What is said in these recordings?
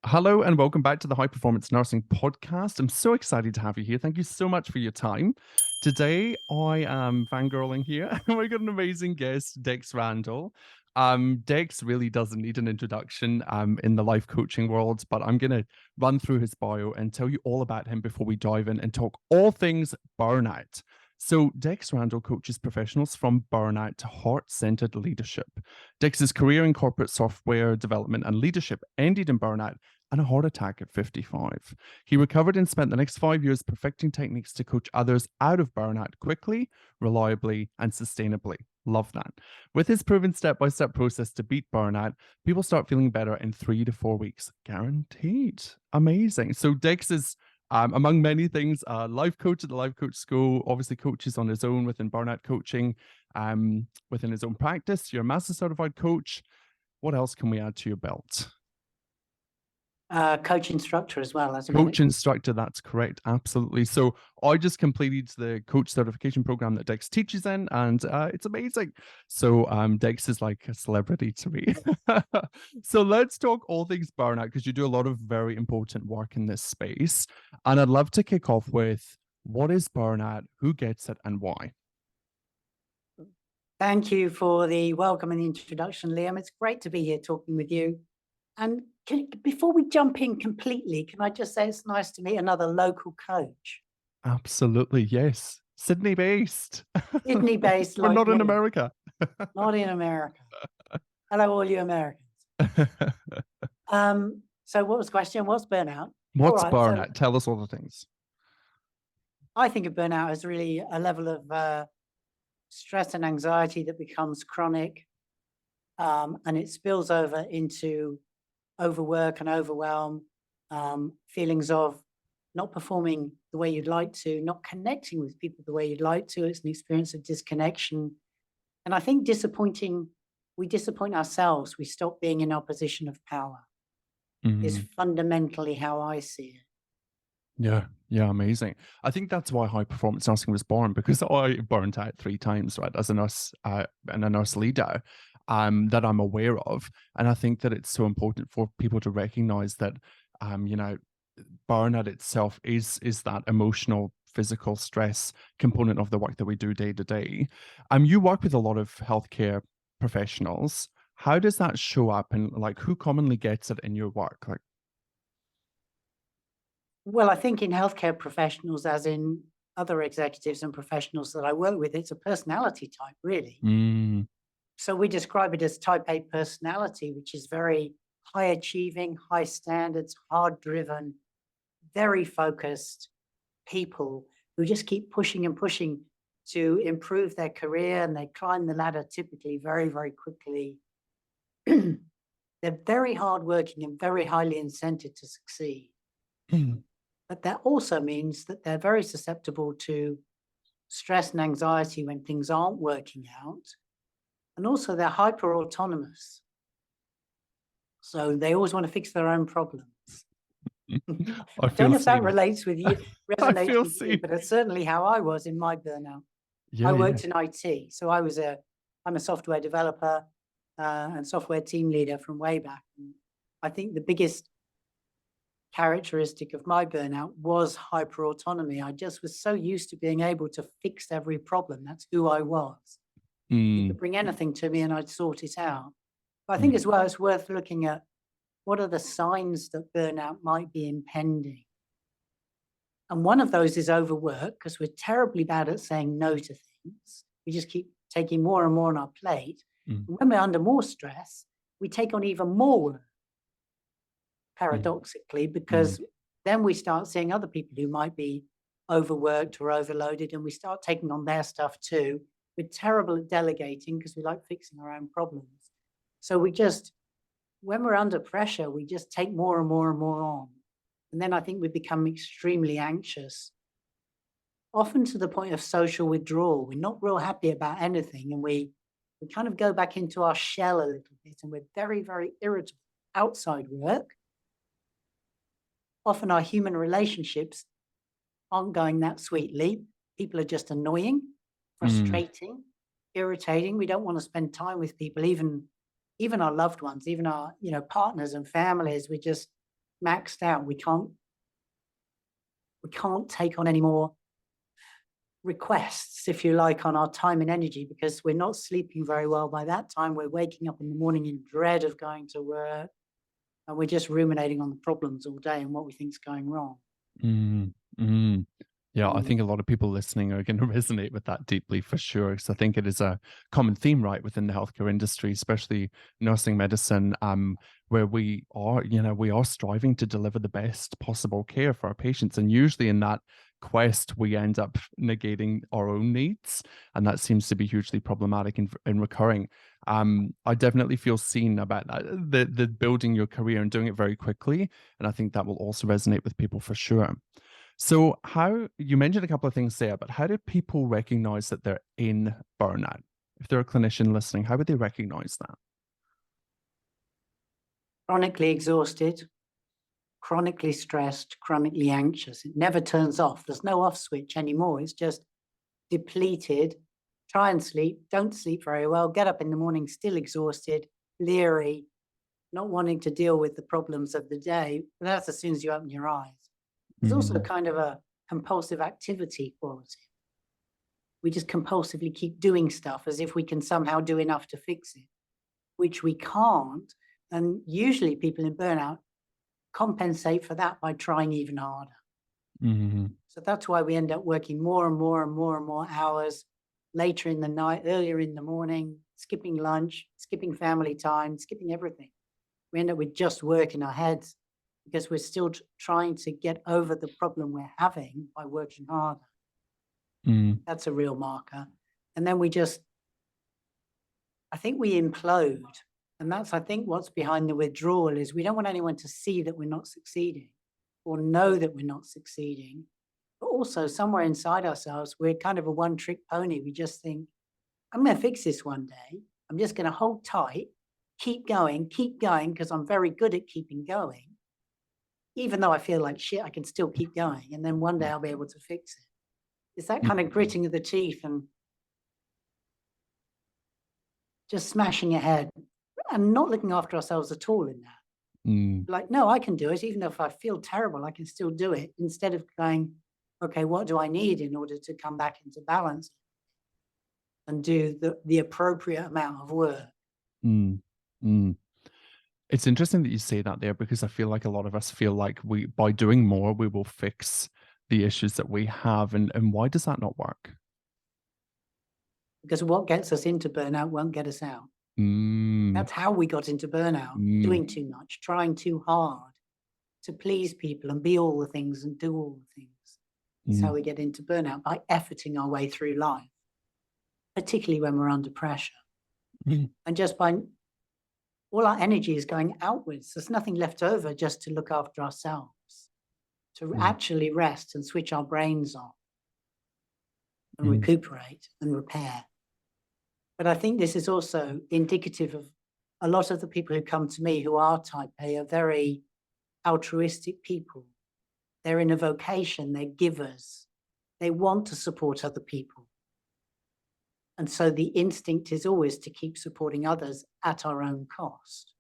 Hello and welcome back to the High Performance Nursing Podcast. I'm so excited to have you here. Thank you so much for your time. Today, I am fangirling here, and we got an amazing guest, Dex Randall. Dex really doesn't need an introduction in the life coaching world, but I'm going to run through his bio and tell you all about him before we dive in and talk all things burnout. So, Dex Randall coaches professionals from burnout to heart-centered leadership. Dex's career in corporate software development and leadership ended in burnout and a heart attack at 55. He recovered and spent the next 5 years perfecting techniques to coach others out of burnout quickly, reliably, and sustainably. Love that. With his proven step-by-step process to beat burnout, people start feeling better in 3 to 4 weeks. Guaranteed. Amazing. So Dex is among many things, life coach at the Life Coach School, obviously coaches on his own within burnout coaching, within his own practice. You're a master certified coach. What else can we add to your belt? Coach instructor as well, as a Coach instructor, that's correct. Absolutely. So I just completed the coach certification program that Dex teaches in, and it's amazing. So Dex is like a celebrity to me. So let's talk all things burnout, because you do a lot of very important work in this space. And I'd love to kick off with, what is burnout, who gets it, and why? Thank you for the welcome and the introduction, Liam. It's great to be here talking with you. And before we jump in completely, can I just say it's nice to meet another local coach? Absolutely, yes. Sydney-based. Sydney-based, We're like not in me. America. Not in America. Hello, all you Americans. So what was the question? What's burnout? What's burnout? Tell us all the things. I think of burnout as really a level of stress and anxiety that becomes chronic, and it spills over into overwork and overwhelm, feelings of not performing the way you'd like to, not connecting with people the way you'd like to. It's an experience of disconnection. And I think we disappoint ourselves. We stop being in our position of power. Is fundamentally how I see it. Yeah, amazing. I think that's why high performance nursing was born, because I burnt out 3 times, right, as a nurse and a nurse leader, that I'm aware of. And I think that it's so important for people to recognize that, burnout itself is that emotional, physical stress component of the work that we do day to day. You work with a lot of healthcare professionals. How does that show up, and like, who commonly gets it in your work? Like, well, I think in healthcare professionals, as in other executives and professionals that I work with, it's a personality type, really. So we describe it as type A personality, which is very high achieving, high standards, hard driven, very focused people who just keep pushing and pushing to improve their career, and they climb the ladder typically very, very quickly. They're very hardworking and very highly incented to succeed. But that also means that they're very susceptible to stress and anxiety when things aren't working out. And also they're hyper autonomous. So they always want to fix their own problems. I don't know if that relates with you, resonates with you, but it's certainly how I was in my burnout. I worked in IT. So I'm a software developer and software team leader from way back. And I think the biggest characteristic of my burnout was hyper autonomy. I just was so used to being able to fix every problem. That's who I was. You could bring anything to me and I'd sort it out. But I think as well, it's worth looking at what are the signs that burnout might be impending. And one of those is overwork, because we're terribly bad at saying no to things. We just keep taking more and more on our plate. And when we're under more stress, we take on even more work, paradoxically, because then we start seeing other people who might be overworked or overloaded, and we start taking on their stuff too. We're terrible at delegating because we like fixing our own problems. So when we're under pressure, we just take more and more and more on. And then I think we become extremely anxious, often to the point of social withdrawal. We're not real happy about anything, and we kind of go back into our shell a little bit, and we're very, very irritable outside work. Often our human relationships aren't going that sweetly. People are just annoying, frustrating, irritating. We don't want to spend time with people, even our loved ones, even our partners and families. maxed out. We can't take on any more requests, if you like, on our time and energy, because we're not sleeping very well. By that time, we're waking up in the morning in dread of going to work, and we're just ruminating on the problems all day and what we think is going wrong. Mm, mm. Yeah, I Mm. think a lot of people listening are going to resonate with that deeply for sure. Because I think it is a common theme, right, within the healthcare industry, especially nursing medicine, where we are, we are striving to deliver the best possible care for our patients. And usually in that quest, we end up negating our own needs. And that seems to be hugely problematic and recurring. I definitely feel seen about that, the building your career and doing it very quickly. And I think that will also resonate with people for sure. So how you mentioned a couple of things there, but how do people recognize that they're in burnout? If they're a clinician listening, how would they recognize that? Chronically exhausted, chronically stressed, chronically anxious. It never turns off. There's no off switch anymore. It's just depleted. Try and sleep, don't sleep very well, get up in the morning still exhausted, leery, not wanting to deal with the problems of the day. But that's as soon as you open your eyes. There's also kind of a compulsive activity quality. We just compulsively keep doing stuff as if we can somehow do enough to fix it, which we can't. And usually people in burnout compensate for that by trying even harder. So that's why we end up working more and more and more and more hours later in the night, earlier in the morning, skipping lunch, skipping family time, skipping everything. We end up with just work in our heads because we're still trying to get over the problem we're having by working harder. That's a real marker. And then I think we implode. And that's, I think, what's behind the withdrawal is we don't want anyone to see that we're not succeeding or know that we're not succeeding. But also somewhere inside ourselves, we're kind of a one-trick pony. We just think, I'm going to fix this one day. I'm just going to hold tight, keep going, because I'm very good at keeping going. Even though I feel like shit, I can still keep going. And then one day I'll be able to fix it. It's that kind of gritting of the teeth and just smashing ahead and not looking after ourselves at all in that. Like, no, I can do it. Even if I feel terrible, I can still do it. Instead of going, okay, what do I need in order to come back into balance and do the appropriate amount of work? It's interesting that you say that there, because I feel like a lot of us feel like by doing more, we will fix the issues that we have. And why does that not work? Because what gets us into burnout won't get us out. That's how we got into burnout, doing too much, trying too hard to please people and be all the things and do all the things. That's how we get into burnout, by efforting our way through life, particularly when we're under pressure. And just by all our energy is going outwards. There's nothing left over just to look after ourselves, to actually rest and switch our brains off and recuperate and repair. But I think this is also indicative of a lot of the people who come to me who are type A are very altruistic people. They're in a vocation, they're givers. They want to support other people. And so the instinct is always to keep supporting others at our own cost.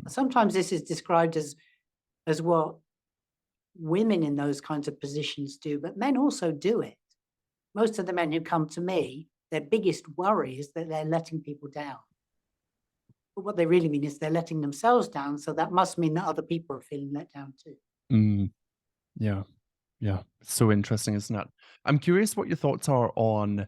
Sometimes this is described as what women in those kinds of positions do, but men also do it. Most of the men who come to me, their biggest worry is that they're letting people down. But what they really mean is they're letting themselves down. So that must mean that other people are feeling let down too. Yeah. It's so interesting, isn't it? I'm curious what your thoughts are on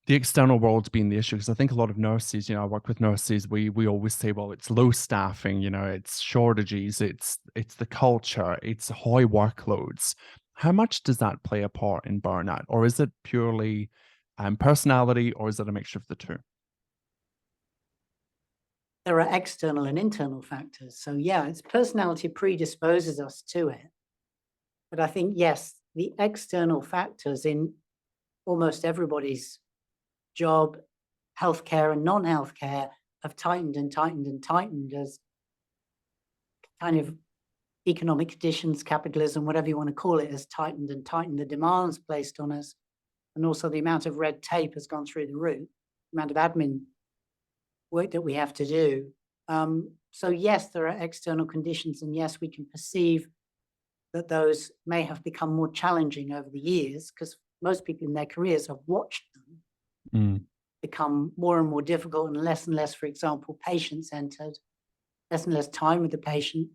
the external world being the issue, because I think a lot of nurses, I work with nurses, we always say, well, it's low staffing, it's shortages, it's the culture, it's high workloads. How much does that play a part in burnout? Or is it purely personality, or is it a mixture of the two? There are external and internal factors. So yeah, it's personality predisposes us to it. But I think, yes, the external factors in almost everybody's job, healthcare and non-healthcare, have tightened and tightened and tightened as kind of economic conditions, capitalism, whatever you want to call it, has tightened and tightened. The demands placed on us, and also the amount of red tape has gone through the roof, the amount of admin work that we have to do. So yes, there are external conditions, and yes, we can perceive that those may have become more challenging over the years because most people in their careers have watched them Mm. become more and more difficult and less, for example, patient-centered, less and less time with the patient.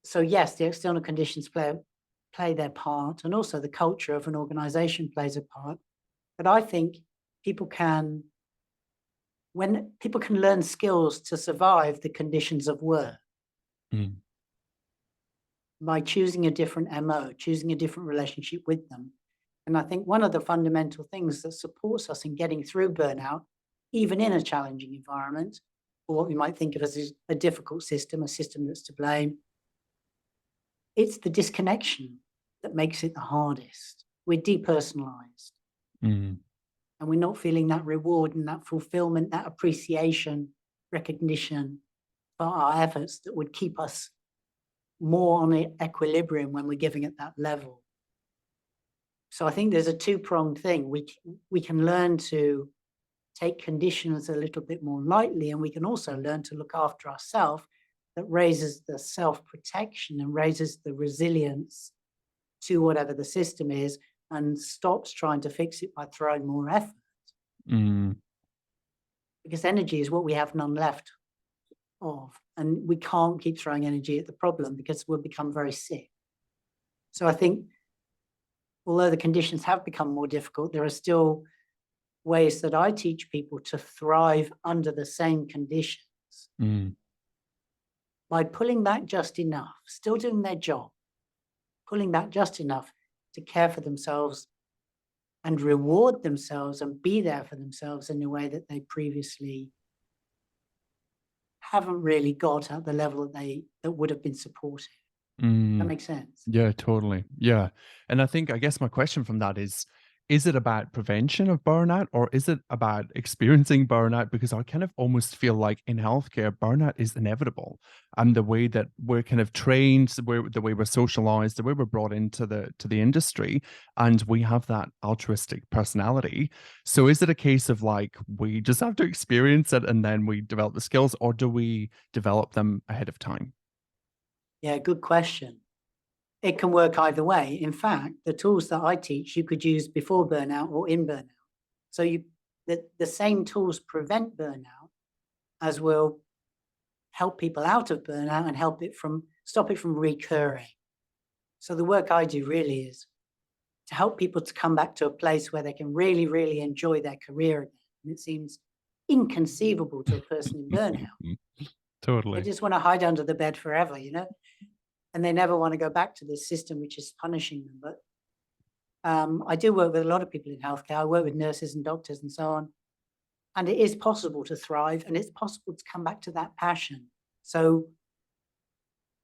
So yes, the external conditions play their part, and also the culture of an organization plays a part. But I think people can, when people can learn skills to survive the conditions of work Mm. by choosing a different MO, choosing a different relationship with them. And I think one of the fundamental things that supports us in getting through burnout, even in a challenging environment, or what we might think of as a difficult system, a system that's to blame, it's the disconnection that makes it the hardest. We're depersonalized, Mm. and we're not feeling that reward and that fulfillment, that appreciation, recognition for our efforts that would keep us more on equilibrium when we're giving at that level. So I think there's a two-pronged thing. We can learn to take conditions a little bit more lightly, and we can also learn to look after ourselves. That raises the self-protection and raises the resilience to whatever the system is, and stops trying to fix it by throwing more effort. Mm. Because energy is what we have none left of, and we can't keep throwing energy at the problem because we'll become very sick. So I think, although the conditions have become more difficult, there are still ways that I teach people to thrive under the same conditions Mm. by pulling back just enough, still doing their job, pulling back just enough to care for themselves and reward themselves and be there for themselves in a way that they previously haven't really got at the level that would have been supportive. That Mm. makes sense. Yeah, totally. Yeah. And I guess my question from that is it about prevention of burnout or is it about experiencing burnout? Because I kind of almost feel like in healthcare, burnout is inevitable. And the way that we're kind of trained, the way we're socialized, the way we're brought into the industry, and we have that altruistic personality. So is it a case of like we just have to experience it and then we develop the skills, or do we develop them ahead of time? Yeah, good question. It can work either way. In fact, the tools that I teach, you could use before burnout or in burnout. So the same tools prevent burnout as will help people out of burnout and stop it from recurring. So the work I do really is to help people to come back to a place where they can really, really enjoy their career again. And it seems inconceivable to a person in burnout. They Totally. just want to hide under the bed forever, and they never want to go back to this system which is punishing them. But I do work with a lot of people in healthcare. I work with nurses and doctors and so on. And it is possible to thrive, and it's possible to come back to that passion. So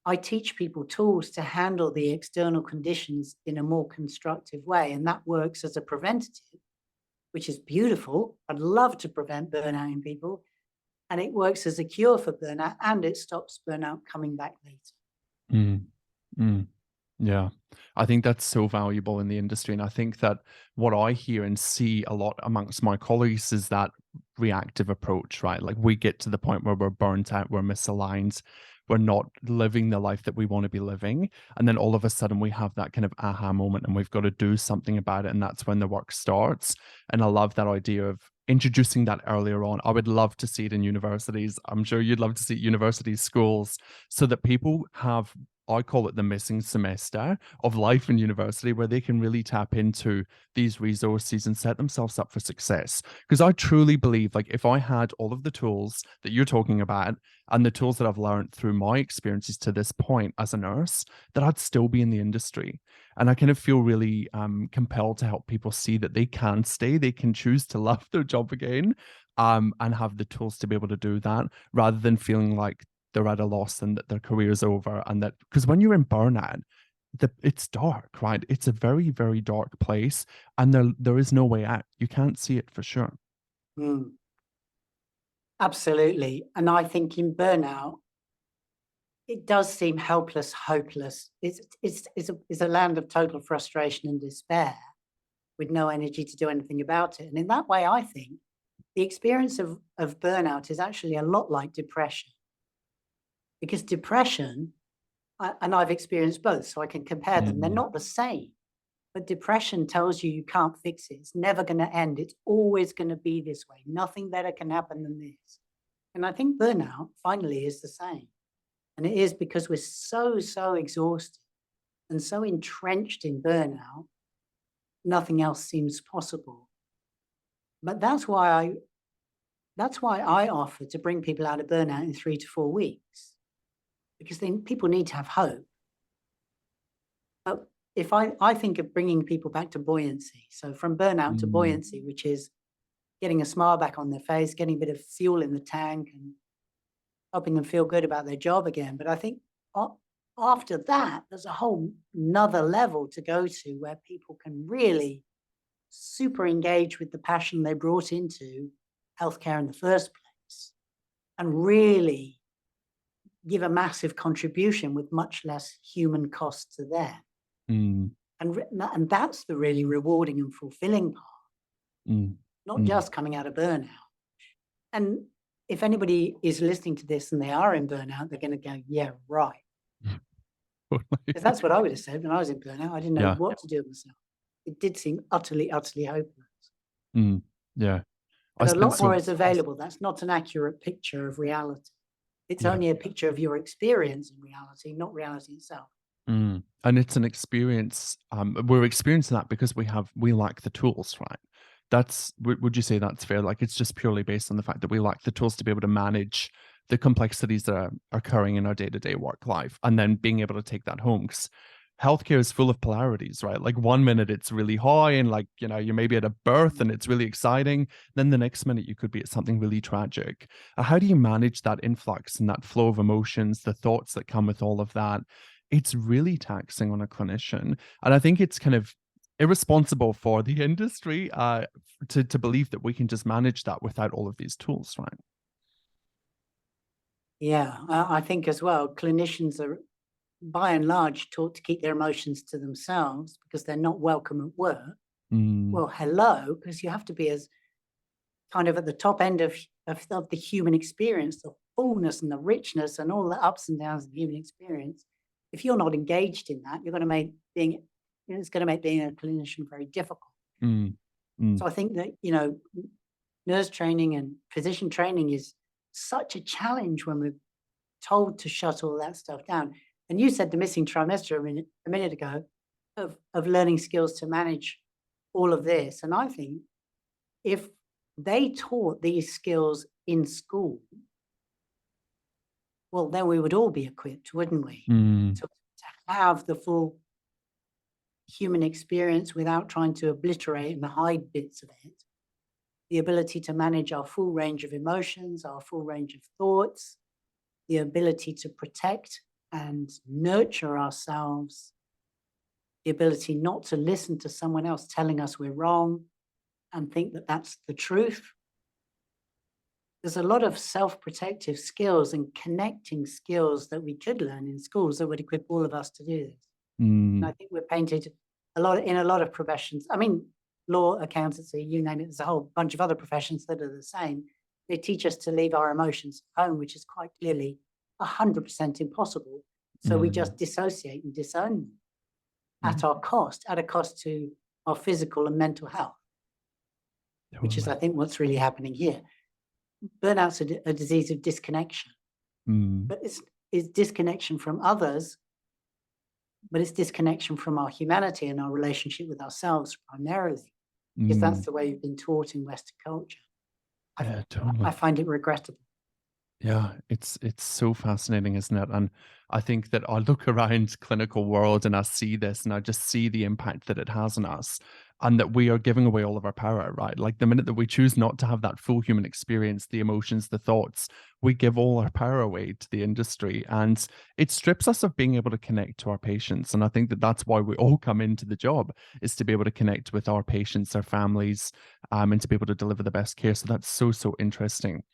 I teach people tools to handle the external conditions in a more constructive way. And that works as a preventative, which is beautiful. I'd love to prevent burnout in people. And it works as a cure for burnout, and it stops burnout coming back later. Mm. Mm. Yeah. I think that's so valuable in the industry. And I think that what I hear and see a lot amongst my colleagues is that reactive approach, right? Like we get to the point where we're burnt out, we're misaligned, we're not living the life that we want to be living. And then all of a sudden we have that kind of aha moment and we've got to do something about it. And that's when the work starts. And I love that idea of introducing that earlier on. I would love to see it in universities. I'm sure you'd love to see it universities, schools, so that people have, I call it the missing semester of life in university, where they can really tap into these resources and set themselves up for success. Because I truly believe, like, if I had all of the tools that you're talking about and the tools that I've learned through my experiences to this point as a nurse, that I'd still be in the industry. And I kind of feel really compelled to help people see that they can stay, they can choose to love their job again, and have the tools to be able to do that, rather than feeling like they're at a loss and that their career is over. And that, because when you're in burnout, it's dark, right? It's a very, very dark place, and there is no way out. You can't see it for sure. Mm, absolutely. And I think in burnout, it does seem helpless, hopeless. It's a land of total frustration and despair with no energy to do anything about it. And in that way, I think the experience of burnout is actually a lot like depression, because depression, and I've experienced both, so I can compare them. They're not the same. But depression tells you can't fix it. It's never going to end. It's always going to be this way. Nothing better can happen than this. And I think burnout finally is the same. And it is because we're so exhausted and so entrenched in burnout, nothing else seems possible. But that's why I offer to bring people out of burnout in 3 to 4 weeks, because then people need to have hope. But if I think of bringing people back to buoyancy, so from burnout to buoyancy, which is getting a smile back on their face, getting a bit of fuel in the tank, and helping them feel good about their job again. But I think after that, there's a whole nother level to go to where people can really super engage with the passion they brought into healthcare in the first place and really give a massive contribution with much less human cost to them. And that's the really rewarding and fulfilling part, not just coming out of burnout. And if anybody is listening to this and they are in burnout, they're going to go, yeah, right. Because that's what I would have said when I was in burnout. I didn't know what to do with myself. It did seem utterly hopeless. Yeah. But a lot more is available. That's not an accurate picture of reality. It's only a picture of your experience in reality, not reality itself. And it's an experience. We're experiencing that because we lack the tools, right? Would you say that's fair? Like, it's just purely based on the fact that we lack the tools to be able to manage the complexities that are occurring in our day-to-day work life, and then being able to take that home. Because healthcare is full of polarities, right? Like, one minute it's really high and, like, you may be at a birth and it's really exciting. Then the next minute you could be at something really tragic. How do you manage that influx and that flow of emotions, the thoughts that come with all of that? It's really taxing on a clinician. And I think it's kind of irresponsible for the industry to believe that we can just manage that without all of these tools, right? Yeah, I think as well, clinicians are by and large taught to keep their emotions to themselves because they're not welcome at work. Well, hello, because you have to be as kind of at the top end of the human experience, the fullness and the richness and all the ups and downs of the human experience. If you're not engaged in that, it's going to make being a clinician very difficult. So I think that, nurse training and physician training is such a challenge when we're told to shut all that stuff down. And you said the missing trimester a minute ago of learning skills to manage all of this. And I think if they taught these skills in school, well, then we would all be equipped, wouldn't we? To have the full human experience without trying to obliterate and hide bits of it. The ability to manage our full range of emotions, our full range of thoughts, the ability to protect and nurture ourselves, the ability not to listen to someone else telling us we're wrong and think that that's the truth. There's a lot of self-protective skills and connecting skills that we could learn in schools that would equip all of us to do this. And I think we're painted in a lot of professions. I mean, law, accountancy, you name it, there's a whole bunch of other professions that are the same. They teach us to leave our emotions at home, which is quite clearly 100% impossible. So we just dissociate and disown them at a cost to our physical and mental health, which is, I think, what's really happening here. Burnout's a disease of disconnection, but it's disconnection from others, but it's disconnection from our humanity and our relationship with ourselves primarily, because that's the way we've been taught in Western culture. I find it regrettable. Yeah, it's so fascinating, isn't it? And I think that I look around clinical world and I see this and I just see the impact that it has on us, and that we are giving away all of our power, right? Like, the minute that we choose not to have that full human experience, the emotions, the thoughts, we give all our power away to the industry, and it strips us of being able to connect to our patients. And I think that that's why we all come into the job, is to be able to connect with our patients, our families, and to be able to deliver the best care. So that's so interesting.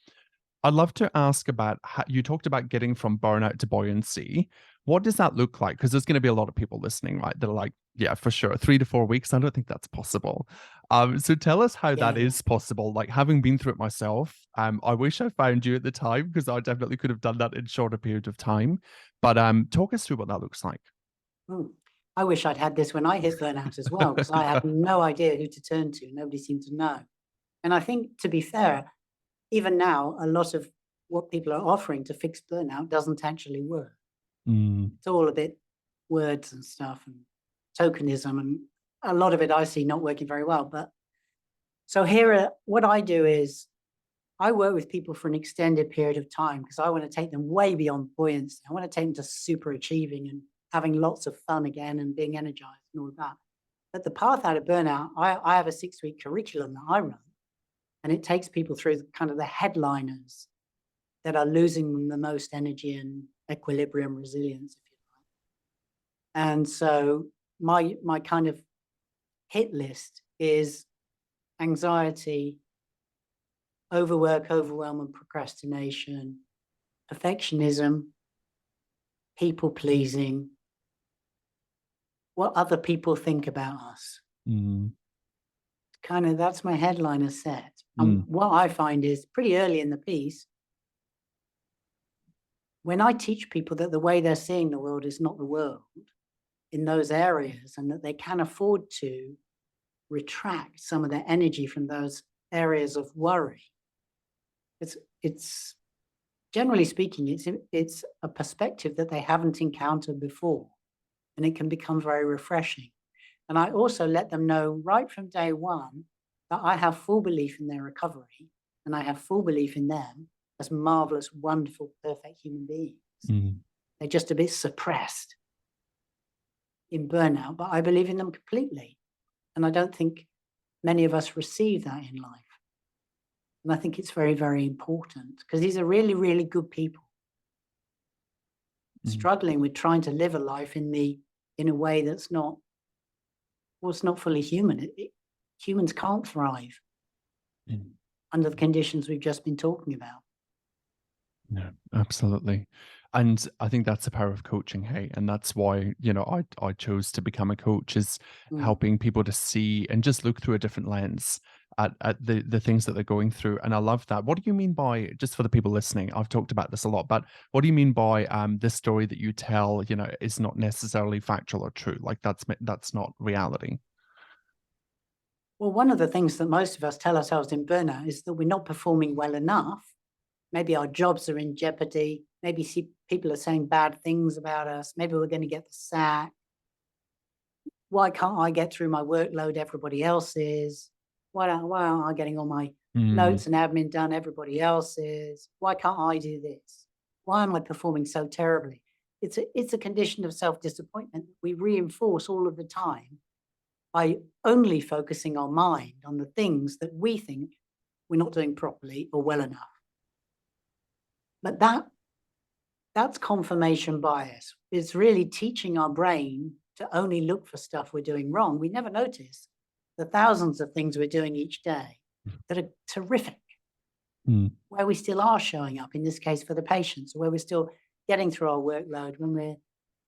I'd love to ask about how you talked about getting from burnout to buoyancy. What does that look like? Because there's going to be a lot of people listening, right? That are like, yeah, for sure, 3 to 4 weeks. I don't think that's possible. So tell us how Yeah, that yeah. is possible. Like having been through it myself, I wish I found you at the time because I definitely could have done that in shorter period of time. But talk us through what that looks like. Mm. I wish I'd had this when I hit burnout as well, because I had no idea who to turn to. Nobody seemed to know. And I think, to be fair, even now, a lot of what people are offering to fix burnout doesn't actually work. Mm, It's all a bit words and stuff and tokenism, and a lot of it I see not working very well. But so what I do is I work with people for an extended period of time because I want to take them way beyond buoyancy. I want to take them to super achieving and having lots of fun again and being energized and all of that. But the path out of burnout, I have a 6-week curriculum that I run, and it takes people through kind of the headliners that are losing the most energy and equilibrium resilience, if you like. And so my kind of hit list is anxiety, overwork, overwhelm, and procrastination, perfectionism, people pleasing, what other people think about us. mm, Kind of that's my headliner set. And mm, what I find is pretty early in the piece, when I teach people that the way they're seeing the world is not the world in those areas, and that they can afford to retract some of their energy from those areas of worry. It's generally speaking, it's a perspective that they haven't encountered before, and it can become very refreshing. And I also let them know right from day one that I have full belief in their recovery, and I have full belief in them as marvelous, wonderful, perfect human beings. mm. They're just a bit suppressed in burnout, but I believe in them completely. And I don't think many of us receive that in life. And I think it's very, very important because these are really, really good people Mm, struggling with trying to live a life in a way that's not, well, it's not fully human. Humans can't thrive mm. under the conditions we've just been talking about. No, absolutely. And I think that's the power of coaching, hey. And that's why, I chose to become a coach is Mm. helping people to see and just look through a different lens at the things that they're going through. And I love that. What do you mean by, just for the people listening, I've talked about this a lot, but what do you mean by this story that you tell, is not necessarily factual or true? Like that's not reality. Well, one of the things that most of us tell ourselves in burnout is that we're not performing well enough. Maybe our jobs are in jeopardy. Maybe people are saying bad things about us. Maybe we're going to get the sack. Why can't I get through my workload? Everybody else is. Why aren't I getting all my Mm, notes and admin done? Everybody else is. Why can't I do this? Why am I performing so terribly? It's a condition of self-disappointment we reinforce all of the time by only focusing our mind on the things that we think we're not doing properly or well enough. But that's confirmation bias. It's really teaching our brain to only look for stuff we're doing wrong. We never notice the thousands of things we're doing each day that are terrific, mm, where we still are showing up, in this case for the patients, where we're still getting through our workload, when we're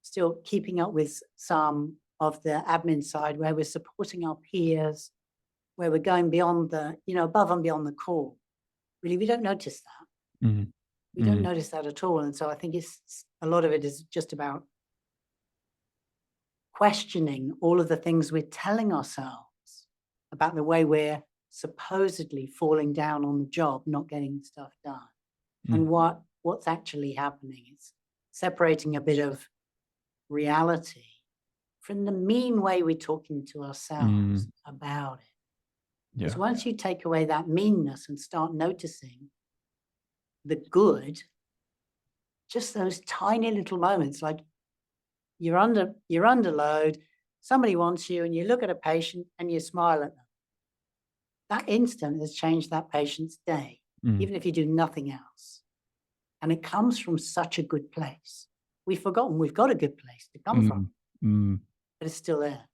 still keeping up with some of the admin side, where we're supporting our peers, where we're going beyond above and beyond the call. Really, we don't notice that. mm, We don't mm, notice that at all. And so I think a lot of it is just about questioning all of the things we're telling ourselves about the way we're supposedly falling down on the job, not getting stuff done, and mm, what's actually happening. It's separating a bit of reality from the mean way we're talking to ourselves mm. about it. Because Yeah. once you take away that meanness and start noticing the good, just those tiny little moments, like you're under load, somebody wants you, and you look at a patient and you smile at them. That instant has changed that patient's day, Mm, even if you do nothing else. And it comes from such a good place. We've forgotten we've got a good place to come from, mm, mm. but it's still there.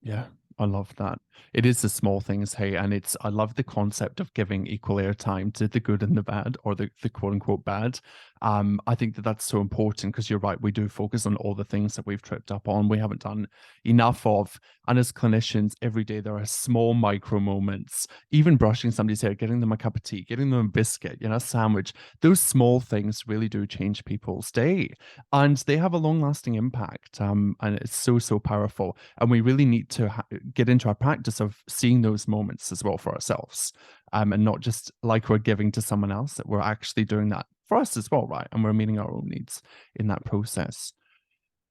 Yeah, I love that. It is the small things, hey, and I love the concept of giving equal airtime to the good and the bad, or the quote unquote bad. I think that that's so important because you're right. We do focus on all the things that we've tripped up on, we haven't done enough of. And as clinicians, every day there are small micro moments, even brushing somebody's hair, getting them a cup of tea, getting them a biscuit, a sandwich. Those small things really do change people's day, and they have a long lasting impact. And it's so, so powerful. And we really need to get into our practice of seeing those moments as well for ourselves, and not just like we're giving to someone else, that we're actually doing that for us as well, right? And we're meeting our own needs in that process.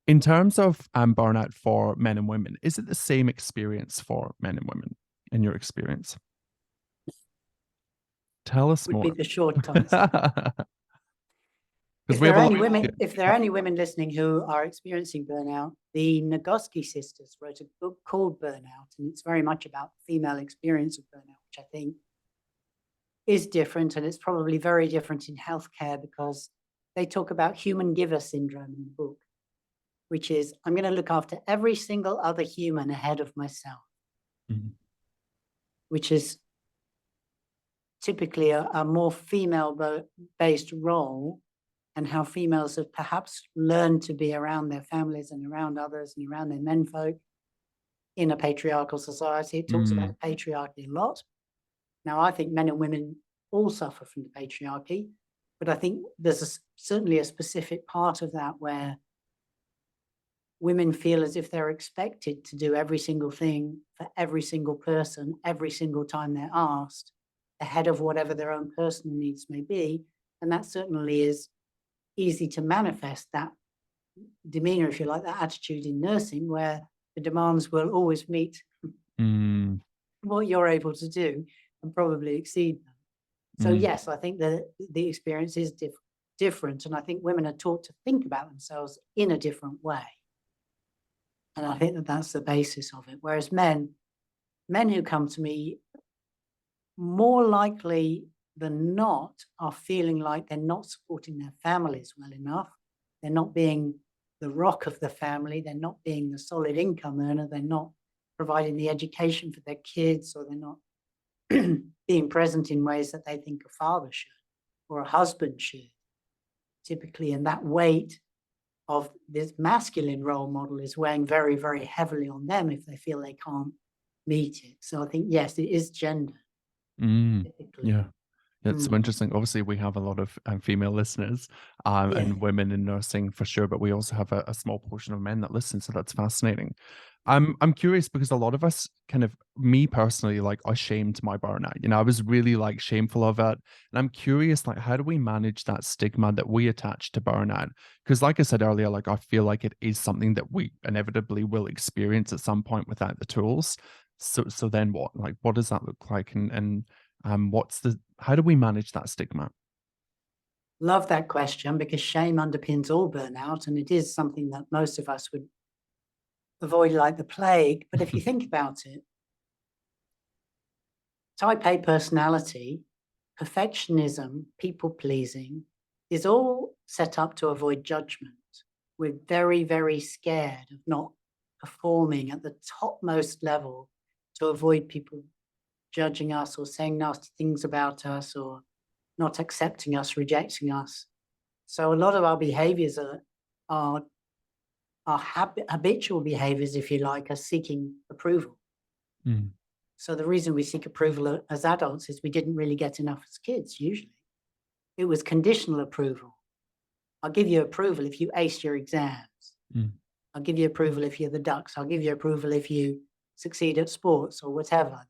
In terms of burnout for men and women, is it the same experience for men and women in your experience? Tell us Would be more. the short answer. Because we have a lot. If there are any women listening who are experiencing burnout, the Nagoski sisters wrote a book called Burnout, and it's very much about the female experience of burnout, which I think is different, and it's probably very different in healthcare because they talk about human giver syndrome in the book, which is I'm going to look after every single other human ahead of myself, which is typically a more female-based role, and how females have perhaps learned to be around their families and around others and around their menfolk in a patriarchal society. It talks about patriarchy a lot. Now, I think men and women all suffer from the patriarchy, but I think there's certainly a specific part of that where women feel as if they're expected to do every single thing for every single person, every single time they're asked, ahead of whatever their own personal needs may be. And that certainly is easy to manifest, that demeanor, if you like, that attitude in nursing, where the demands will always meet what you're able to do and probably exceed them. So yes, I think that the experience is different. And I think women are taught to think about themselves in a different way. And I think that that's the basis of it. Whereas men who come to me, more likely than not, are feeling like they're not supporting their families well enough. They're not being the rock of the family. They're not being the solid income earner. They're not providing the education for their kids, or they're not being present in ways that they think a father should or a husband should, typically. And that weight of this masculine role model is weighing very, very heavily on them if they feel they can't meet it. So I think, yes, it is gender. Yeah. It's so interesting. Obviously, we have a lot of female listeners and women in nursing for sure, but we also have a small portion of men that listen. So that's fascinating. I'm curious because a lot of us me personally, like, I shamed my burnout. I was really like shameful of it. And I'm curious, like, how do we manage that stigma that we attach to burnout? Because like I said earlier, like, I feel like it is something that we inevitably will experience at some point without the tools. So then what? Like, what does that look like? And how do we manage that stigma? Love that question, because shame underpins all burnout, and it is something that most of us would avoid like the plague. But if you think about it, type A personality, perfectionism, people pleasing is all set up to avoid judgment. We're very, very scared of not performing at the topmost level to avoid people judging us or saying nasty things about us or not accepting us, rejecting us. So a lot of our behaviors are habitual behaviors, if you like, are seeking approval. So the reason we seek approval as adults is we didn't really get enough as kids, usually. It was conditional approval. I'll give you approval if you ace your exams. I'll give you approval if you're the Ducks. I'll give you approval if you succeed at sports or whatever.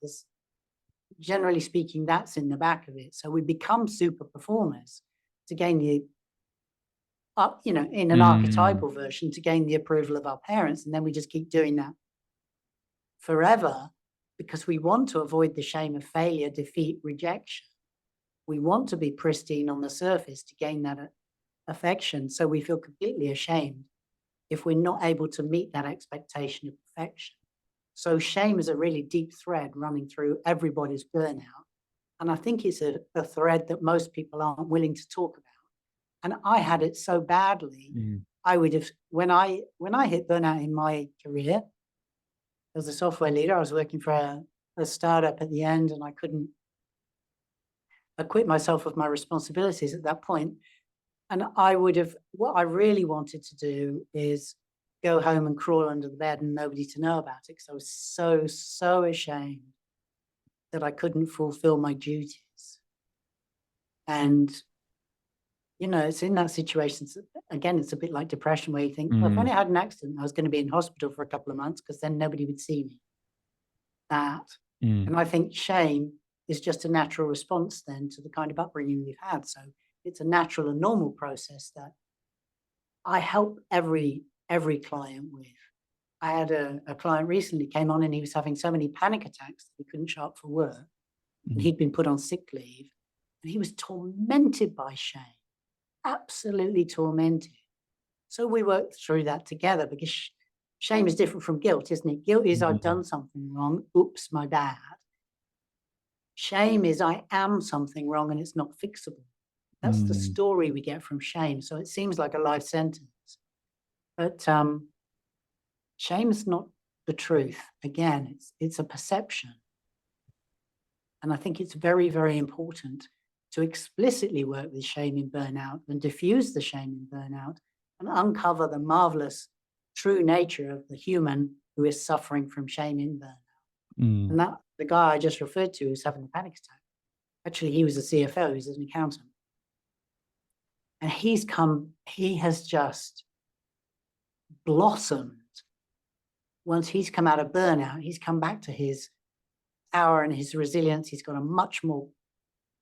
Generally speaking, that's in the back of it. So we become super performers to gain in an archetypal version, to gain the approval of our parents. And then we just keep doing that forever because we want to avoid the shame of failure, defeat, rejection. We want to be pristine on the surface to gain that affection. So we feel completely ashamed if we're not able to meet that expectation of perfection. So shame is a really deep thread running through everybody's burnout. And I think it's a thread that most people aren't willing to talk about. And I had it so badly. I would have, when I hit burnout in my career, as a software leader. I was working for a startup at the end, and I couldn't acquit myself of my responsibilities at that point. And what I really wanted to do is go home and crawl under the bed and nobody to know about it, because I was so ashamed that I couldn't fulfill my duties. And, it's in that situation. Again, it's a bit like depression, where you think, well, if I had an accident, I was going to be in hospital for a couple of months, because then nobody would see me. And I think shame is just a natural response then to the kind of upbringing we've had. So it's a natural and normal process that I help every client with. I had a client recently came on, and he was having so many panic attacks that he couldn't show up for work. And he'd been put on sick leave, and he was tormented by shame, absolutely tormented. So we worked through that together, because shame is different from guilt, isn't it? Guilt is I've done something wrong. Oops, my bad. Shame is I am something wrong and it's not fixable. That's the story we get from shame. So it seems like a life sentence. But shame is not the truth. Again, it's a perception. And I think it's very, very important to explicitly work with shame in burnout and diffuse the shame in burnout and uncover the marvelous true nature of the human who is suffering from shame in burnout. And that the guy I just referred to who's having a panic attack, actually, he was a CFO, he's an accountant. And he has just blossomed. Once he's come out of burnout, he's come back to his power and his resilience. He's got a much more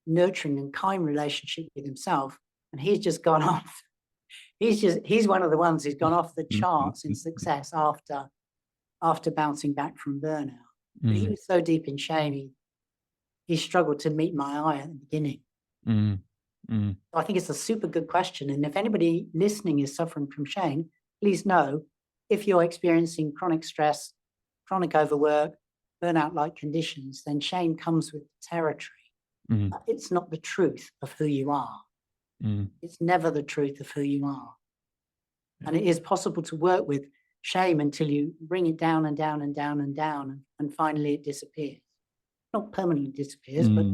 nurturing and kind relationship with himself. And he's just gone off. He's one of the ones who's gone off the charts in success after bouncing back from burnout. But he was so deep in shame, he struggled to meet my eye at the beginning. So I think it's a super good question. And if anybody listening is suffering from shame, please know, if you're experiencing chronic stress, chronic overwork, burnout-like conditions, then shame comes with the territory. It's not the truth of who you are. It's never the truth of who you are. And it is possible to work with shame until you bring it down and down and down and down, and finally it disappears. Not permanently disappears, but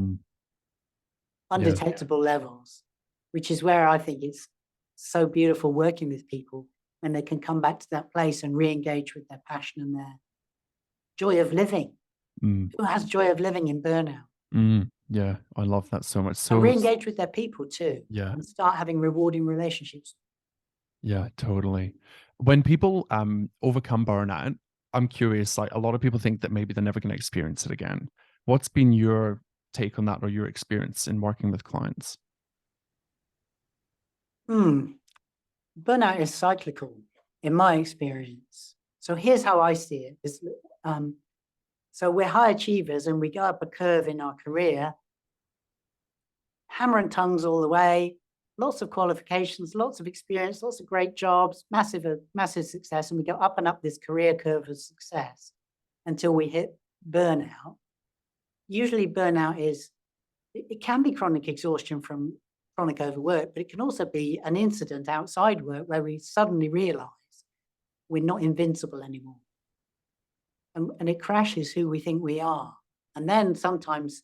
undetectable levels, which is where I think it's so beautiful working with people when they can come back to that place and re-engage with their passion and their joy of living. Who has joy of living in burnout? Yeah, I love that so much. So and re-engage with their people too. Yeah. And start having rewarding relationships. Yeah, totally. When people overcome burnout, I'm curious, like, a lot of people think that maybe they're never going to experience it again. What's been your take on that, or your experience in working with clients? Burnout is cyclical in my experience. So here's how I see it. So we're high achievers and we go up a curve in our career, hammer and tongs all the way, lots of qualifications, lots of experience, lots of great jobs, massive success. And we go up and up this career curve of success until we hit burnout. Usually burnout it can be chronic exhaustion from chronic overwork, but it can also be an incident outside work where we suddenly realize we're not invincible anymore. And it crashes who we think we are. And then sometimes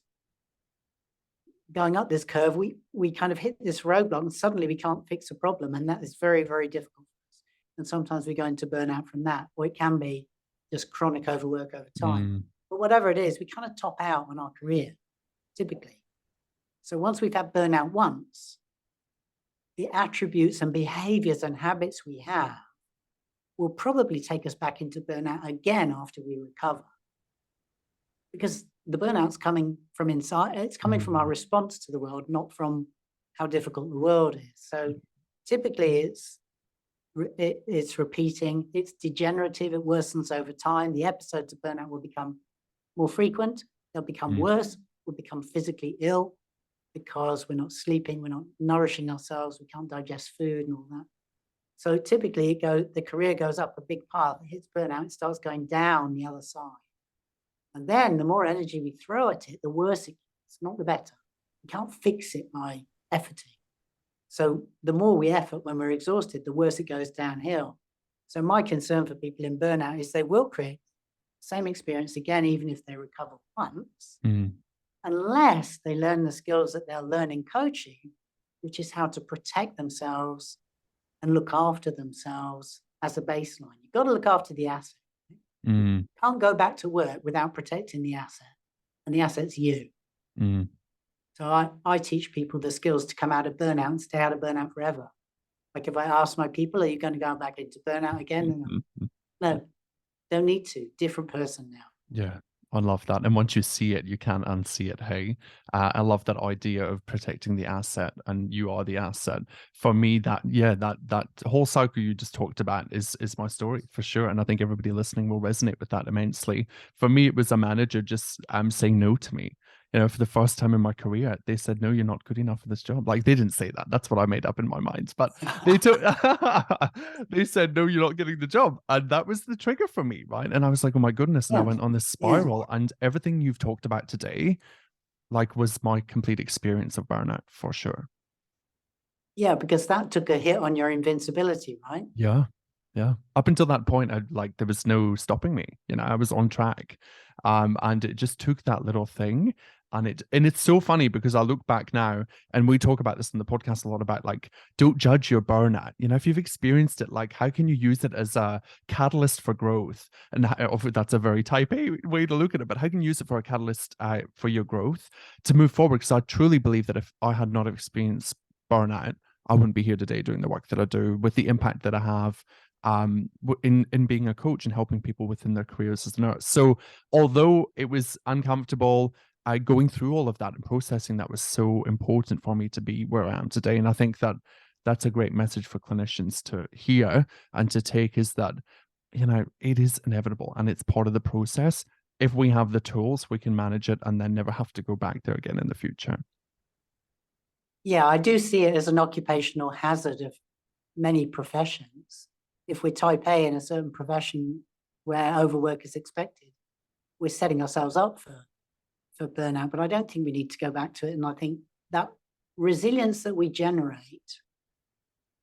going up this curve, we kind of hit this roadblock and suddenly we can't fix a problem. And that is very, very difficult for us. And sometimes we go into burnout from that, or it can be just chronic overwork over time. But whatever it is, we kind of top out on our career, typically. So once we've had burnout once, the attributes and behaviors and habits we have will probably take us back into burnout again after we recover. Because the burnout's coming from inside, it's coming from our response to the world, not from how difficult the world is. So typically it's repeating, it's degenerative, it worsens over time. The episodes of burnout will become more frequent, they'll become worse, we'll become physically ill because we're not sleeping, we're not nourishing ourselves, we can't digest food and all that. So typically the career goes up a big path, it hits burnout, it starts going down the other side. And then the more energy we throw at it, the worse it gets, not the better. We can't fix it by efforting. So the more we effort when we're exhausted, the worse it goes downhill. So my concern for people in burnout is they will create same experience again, even if they recover once, Mm. unless they learn the skills that they'll learn in coaching, which is how to protect themselves and look after themselves as a baseline. You've got to look after the asset. Mm. Can't go back to work without protecting the asset, and the asset's you. Mm. So I teach people the skills to come out of burnout and stay out of burnout forever. Like if I ask my people, are you going to go back into burnout again? No, don't need to. Different person now. Yeah, I love that. And once you see it, you can't unsee it. Hey, I love that idea of protecting the asset, and you are the asset. For me, that whole cycle you just talked about is my story for sure. And I think everybody listening will resonate with that immensely. For me, it was a manager just saying no to me. You know, for the first time in my career, they said, "No, you're not good enough for this job." Like, they didn't say that. That's what I made up in my mind. But they took, they said, "No, you're not getting the job." And that was the trigger for me, right? And I was like, "Oh my goodness." And I Yeah. went on this spiral, and everything you've talked about today, like, was my complete experience of burnout for sure. Yeah, because that took a hit on your invincibility, right? Yeah. Yeah. Up until that point, there was no stopping me. You know, I was on track. And it just took that little thing. And it's so funny because I look back now, and we talk about this in the podcast a lot about, like, don't judge your burnout. You know, if you've experienced it, like, how can you use it as a catalyst for growth? And that's a very type A way to look at it, but how can you use it for a catalyst for your growth to move forward? Because I truly believe that if I had not experienced burnout, I wouldn't be here today doing the work that I do with the impact that I have in being a coach and helping people within their careers as a nurse. So although it was uncomfortable, going through all of that and processing that was so important for me to be where I am today. And I think that that's a great message for clinicians to hear and to take, is that, you know, it is inevitable and it's part of the process. If we have the tools, we can manage it and then never have to go back there again in the future. Yeah, I do see it as an occupational hazard of many professions. If we're type A in a certain profession where overwork is expected, we're setting ourselves up for burnout. But I don't think we need to go back to it. And I think that resilience that we generate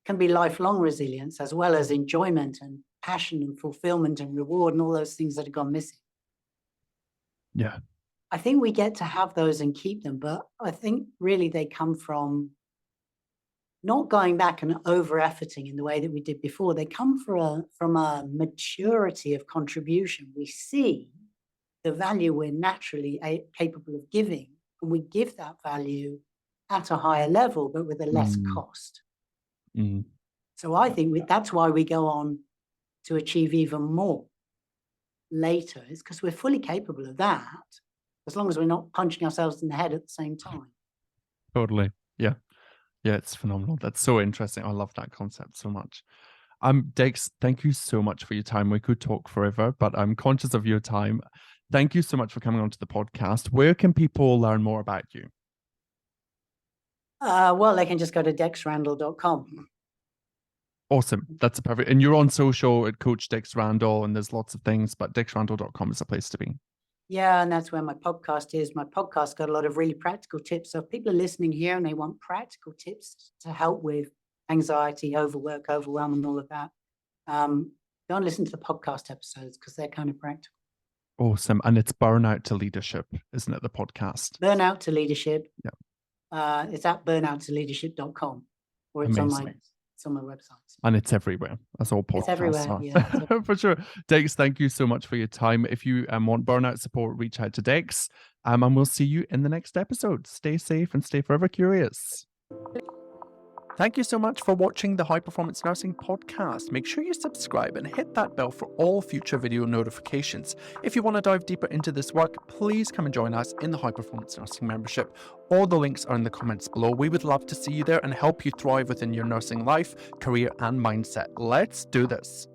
can be lifelong resilience, as well as enjoyment and passion and fulfillment and reward and all those things that have gone missing. Yeah. I think we get to have those and keep them, but I think really they come from not going back and over-efforting in the way that we did before. They come from a maturity of contribution. We see the value we're naturally capable of giving, and we give that value at a higher level, but with a less cost. Mm. So I think that's why we go on to achieve even more later. It's because we're fully capable of that, as long as we're not punching ourselves in the head at the same time. Totally. Yeah. Yeah, it's phenomenal. That's so interesting. I love that concept so much. Dex, thank you so much for your time. We could talk forever, but I'm conscious of your time. Thank you so much for coming onto the podcast. Where can people learn more about you? Well, they can just go to dexrandall.com. Awesome. That's perfect. And you're on social at Coach Dex Randall, and there's lots of things, but dexrandall.com is the place to be. Yeah, and that's where my podcast is. My podcast got a lot of really practical tips. So if people are listening here and they want practical tips to help with anxiety, overwork, overwhelm, and all of that, go and listen to the podcast episodes because they're kind of practical. Awesome. And it's Burnout to Leadership, isn't it, the podcast? Burnout to Leadership. Yeah. It's at burnouttoleadership.com, or it's Amazing. on my website. And it's everywhere. That's all podcasts. It's everywhere, are. yeah. For sure. Dex, thank you so much for your time. If you want burnout support, reach out to Dex. And we'll see you in the next episode. Stay safe and stay forever curious. Thank you so much for watching the High Performance Nursing Podcast. Make sure you subscribe and hit that bell for all future video notifications. If you want to dive deeper into this work, please come and join us in the High Performance Nursing membership. All the links are in the comments below. We would love to see you there and help you thrive within your nursing life, career, and mindset. Let's do this.